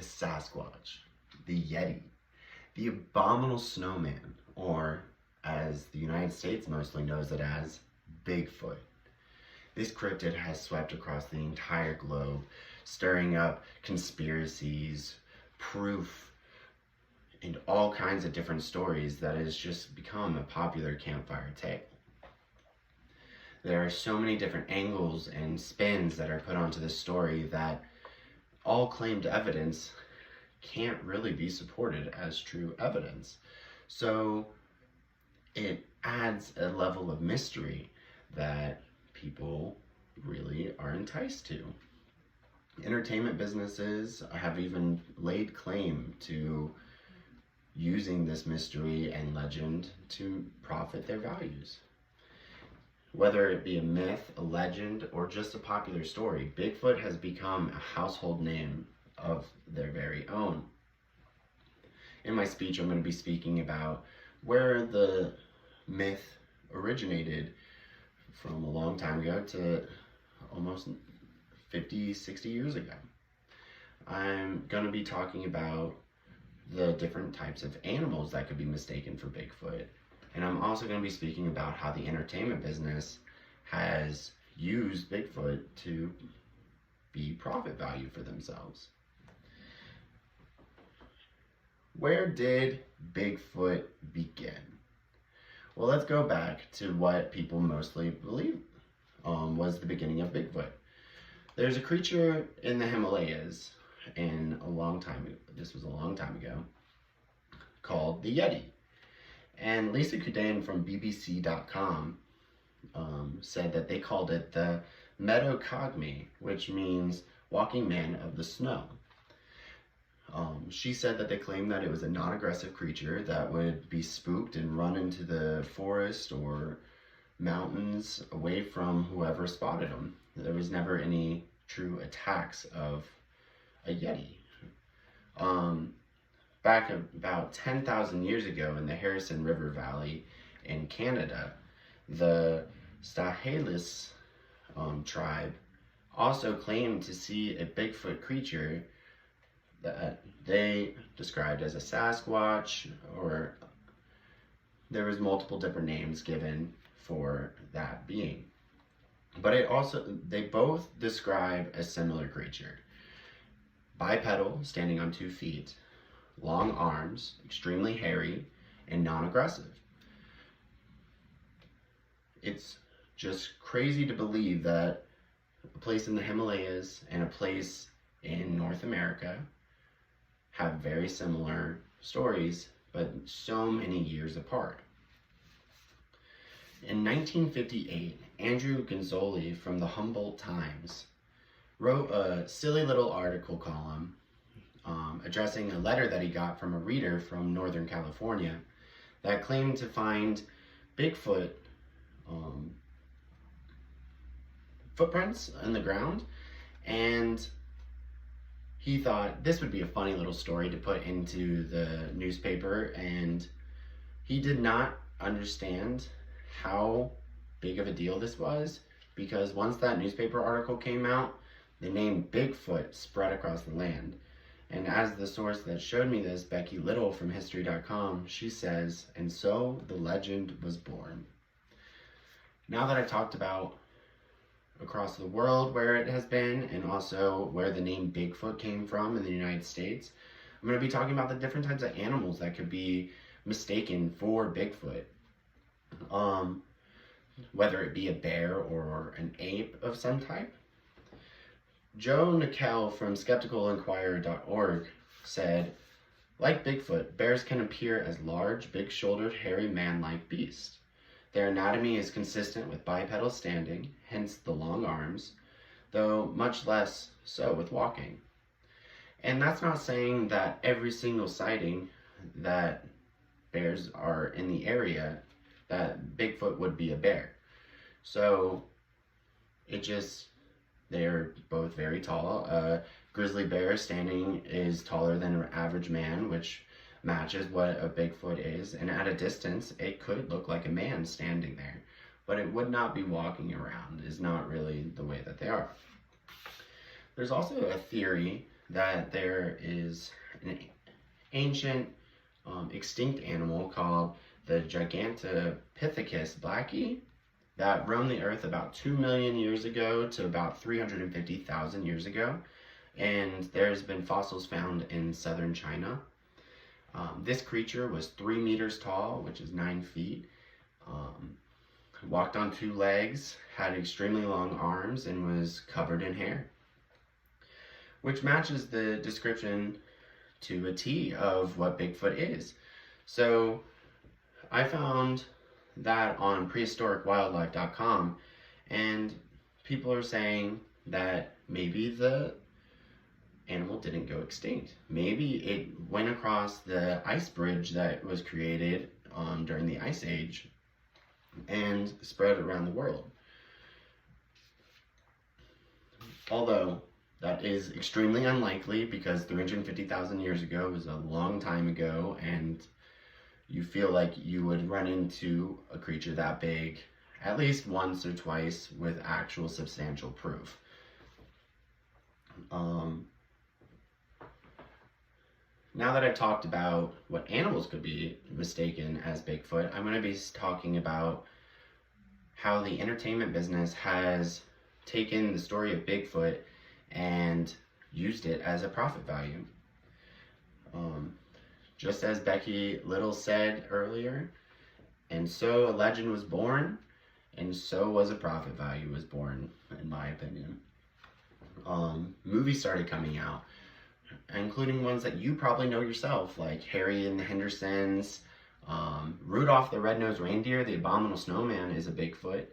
the Sasquatch, the Yeti, the abominable snowman, or as the United States mostly knows it as, Bigfoot. This cryptid has swept across the entire globe, stirring up conspiracies, proof, and all kinds of different stories that has just become a popular campfire tale. There are so many different angles and spins that are put onto this story that all claimed evidence can't really be supported as true evidence. So it adds a level of mystery that people really are enticed to. Entertainment businesses have even laid claim to using this mystery and legend to profit their values. Whether it be a myth, a legend, or just a popular story, Bigfoot has become a household name of their very own. In my speech, I'm going to be speaking about where the myth originated from a long time ago to almost 50, 60 years ago. I'm going to be talking about the different types of animals that could be mistaken for Bigfoot. And I'm also going to be speaking about how the entertainment business has used Bigfoot to be profit value for themselves. Where did Bigfoot begin? Well, let's go back to what people mostly believe was the beginning of Bigfoot. There's a creature in the Himalayas, and this was a long time ago, called the Yeti. And Lisa Kudane from BBC.com said that they called it the Metocogme, which means walking man of the snow. She said that they claimed that it was a non-aggressive creature that would be spooked and run into the forest or mountains away from whoever spotted them. There was never any true attacks of a Yeti. Back about 10,000 years ago in the Harrison River Valley in Canada, the Stahelis tribe also claimed to see a Bigfoot creature that they described as a Sasquatch, or there was multiple different names given for that being. But they both describe a similar creature. Bipedal, standing on 2 feet, long arms, extremely hairy, and non-aggressive. It's just crazy to believe that a place in the Himalayas and a place in North America have very similar stories, but so many years apart. In 1958, Andrew Gonzoli from the Humboldt Times wrote a silly little article column addressing a letter that he got from a reader from Northern California that claimed to find Bigfoot footprints in the ground, and he thought this would be a funny little story to put into the newspaper, and he did not understand how big of a deal this was, because once that newspaper article came out, the name Bigfoot spread across the land. And as the source that showed me this, Becky Little from History.com, she says, and so the legend was born. Now that I've talked about across the world where it has been, and also where the name Bigfoot came from in the United States, I'm going to be talking about the different types of animals that could be mistaken for Bigfoot. Whether it be a bear or an ape of some type. Joe Nickel from skepticalinquirer.org said, like Bigfoot, bears can appear as large, big-shouldered, hairy, man-like beasts. Their anatomy is consistent with bipedal standing, hence the long arms, though much less so with walking. And that's not saying that every single sighting that bears are in the area that Bigfoot would be a bear. So they're both very tall. A grizzly bear standing is taller than an average man, which matches what a Bigfoot is. And at a distance, it could look like a man standing there, but it would not be walking around, is not really the way that they are. There's also a theory that there is an ancient extinct animal called the Gigantopithecus blackie that roamed the earth about 2 million years ago to about 350,000 years ago. And there's been fossils found in southern China. This creature was 3 meters tall, which is 9 feet. Walked on 2 legs, had extremely long arms, and was covered in hair, which matches the description to a T of what Bigfoot is. So I found that on prehistoricwildlife.com, and people are saying that maybe the animal didn't go extinct. Maybe it went across the ice bridge that was created during the Ice Age and spread around the world. Although that is extremely unlikely, because 350,000 years ago was a long time ago, and you feel like you would run into a creature that big at least once or twice with actual substantial proof. Now that I've talked about what animals could be mistaken as Bigfoot, I'm going to be talking about how the entertainment business has taken the story of Bigfoot and used it as a profit value. Just as Becky Little said earlier, and so a legend was born, and so was a profit value was born, in my opinion. Movies started coming out, including ones that you probably know yourself, like Harry and the Hendersons, Rudolph the Red-Nosed Reindeer, the Abominable Snowman is a Bigfoot,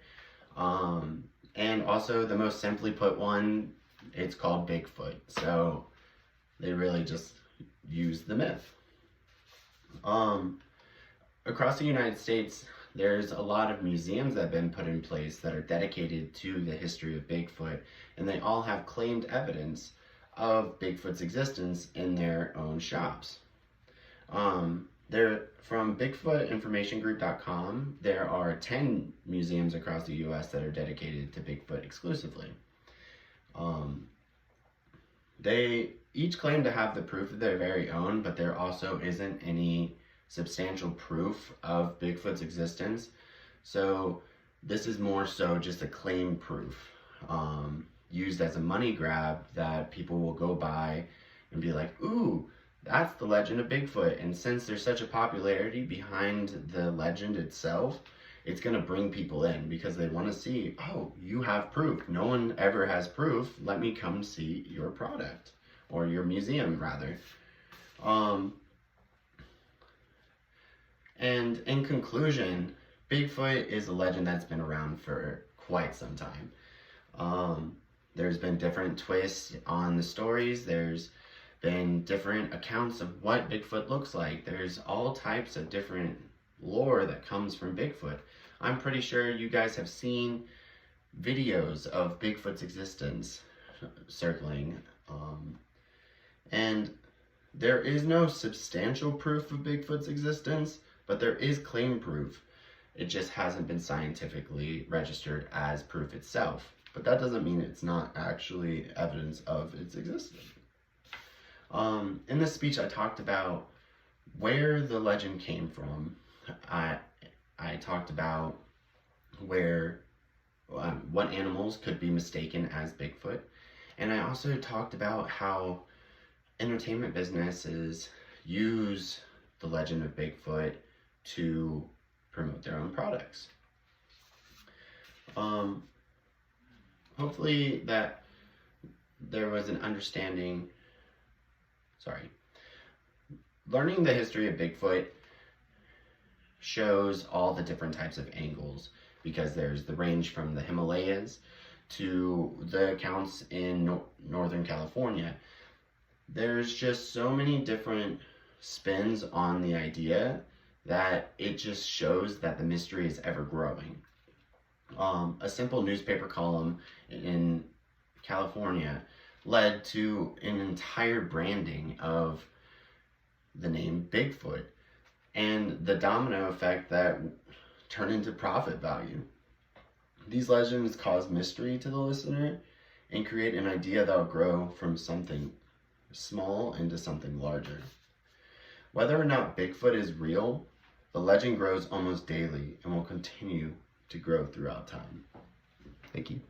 and also the most simply put one, it's called Bigfoot. So they really just use the myth. Across the United States, there's a lot of museums that have been put in place that are dedicated to the history of Bigfoot, and they all have claimed evidence of Bigfoot's existence in their own shops. They're from BigfootInformationGroup.com. There are 10 museums across the U.S. that are dedicated to Bigfoot exclusively. They each claim to have the proof of their very own, but there also isn't any substantial proof of Bigfoot's existence. So this is more so just a claim proof, used as a money grab that people will go by and be like, ooh, that's the legend of Bigfoot. And since there's such a popularity behind the legend itself, it's going to bring people in because they want to see, oh, you have proof. No one ever has proof. Let me come see your product, or your museum rather. And in conclusion, Bigfoot is a legend that's been around for quite some time. There's been different twists on the stories. There's been different accounts of what Bigfoot looks like. There's all types of different lore that comes from Bigfoot. I'm pretty sure you guys have seen videos of Bigfoot's existence circling. And there is no substantial proof of Bigfoot's existence, but there is claim proof. It just hasn't been scientifically registered as proof itself. But that doesn't mean it's not actually evidence of its existence. In this speech, I talked about where the legend came from. I talked about where what animals could be mistaken as Bigfoot, and I also talked about how entertainment businesses use the legend of Bigfoot to promote their own products. Hopefully that there was an understanding. Learning the history of Bigfoot shows all the different types of angles, because there's the range from the Himalayas to the accounts in Northern California. There's just so many different spins on the idea that it just shows that the mystery is ever growing. A simple newspaper column in California led to an entire branding of the name Bigfoot, and the domino effect that turned into profit value. These legends cause mystery to the listener and create an idea that will grow from something small into something larger. Whether or not Bigfoot is real, the legend grows almost daily and will continue to grow throughout time. Thank you.